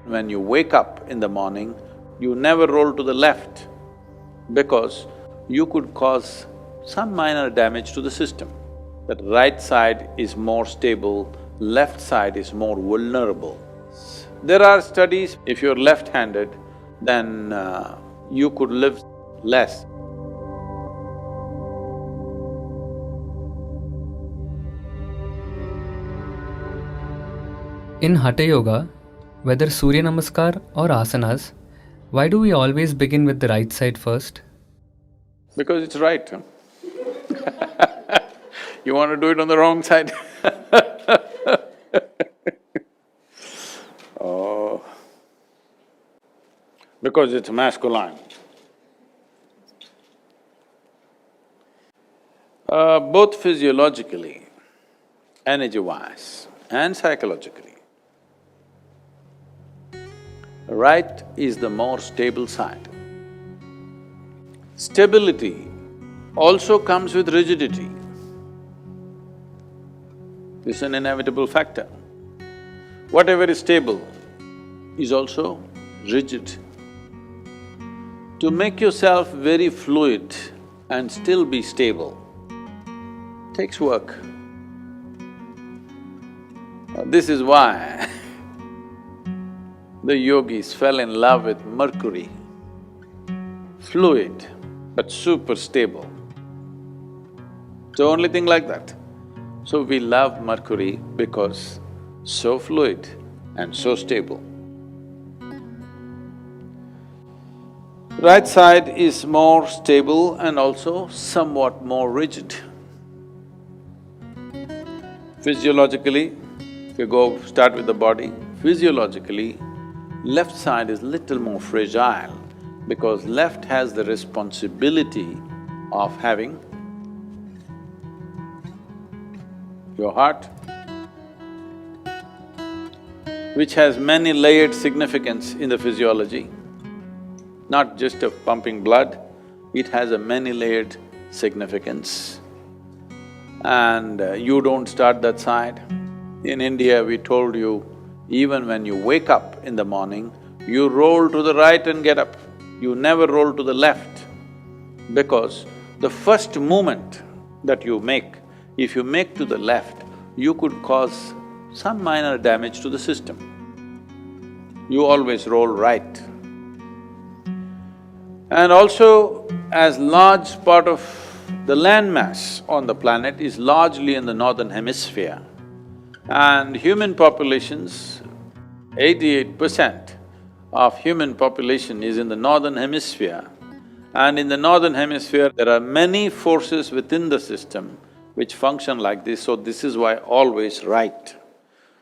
When you wake up in the morning, you never roll to the left because you could cause some minor damage to the system. That right side is more stable, left side is more vulnerable. There are studies, if you're left-handed, then you could live less. In Hatha Yoga, whether Surya Namaskar or asanas, why do we always begin with the right side first? Because it's right, huh? You want to do it on the wrong side Oh, because it's masculine. Both physiologically, energy-wise and psychologically, right is the more stable side. Stability also comes with rigidity. This is an inevitable factor. Whatever is stable is also rigid. To make yourself very fluid and still be stable takes work. This is why the yogis fell in love with Mercury, fluid but super stable. It's the only thing like that. So we love Mercury because so fluid and so stable. Right side is more stable and also somewhat more rigid. Physiologically, if you start with the body, physiologically, left side is little more fragile because left has the responsibility of having your heart, which has many layered significance in the physiology, not just of pumping blood, it has a many-layered significance. And you don't start that side. In India, we told you, even when you wake up in the morning, you roll to the right and get up. You never roll to the left because the first movement that you make, if you make to the left, you could cause some minor damage to the system. You always roll right. And also, as large part of the landmass on the planet is largely in the northern hemisphere, and human populations, 88% of human population is in the northern hemisphere, and in the northern hemisphere there are many forces within the system which function like this, so this is why always right.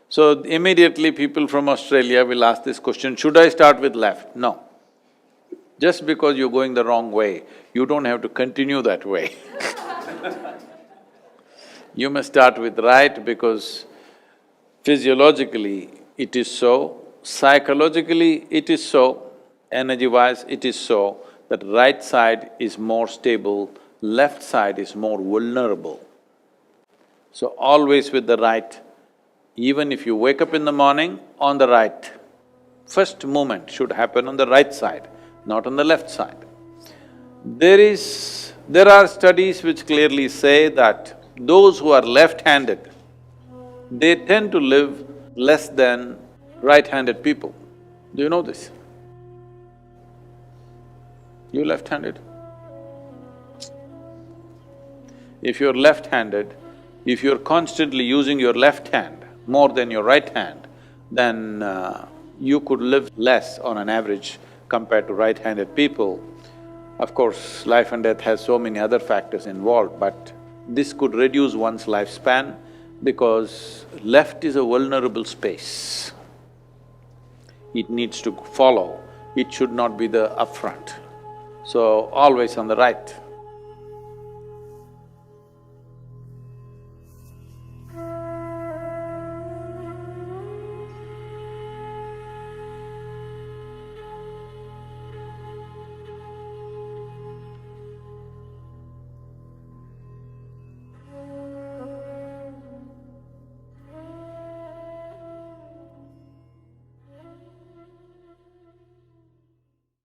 So immediately people from Australia will ask this question, should I start with left? No. Just because you're going the wrong way, you don't have to continue that way You must start with right because physiologically it is so, psychologically it is so, energy-wise it is so, that right side is more stable, left side is more vulnerable. So always with the right, even if you wake up in the morning, on the right. First movement should happen on the right side, not on the left side. There are studies which clearly say that those who are left-handed, they tend to live less than right-handed people. Do you know this? You left-handed? If you're left-handed, if you're constantly using your left hand more than your right hand, then you could live less on an average compared to right-handed people. Of course, life and death has so many other factors involved, but this could reduce one's lifespan because left is a vulnerable space. It needs to follow, it should not be the upfront. So, always on the right.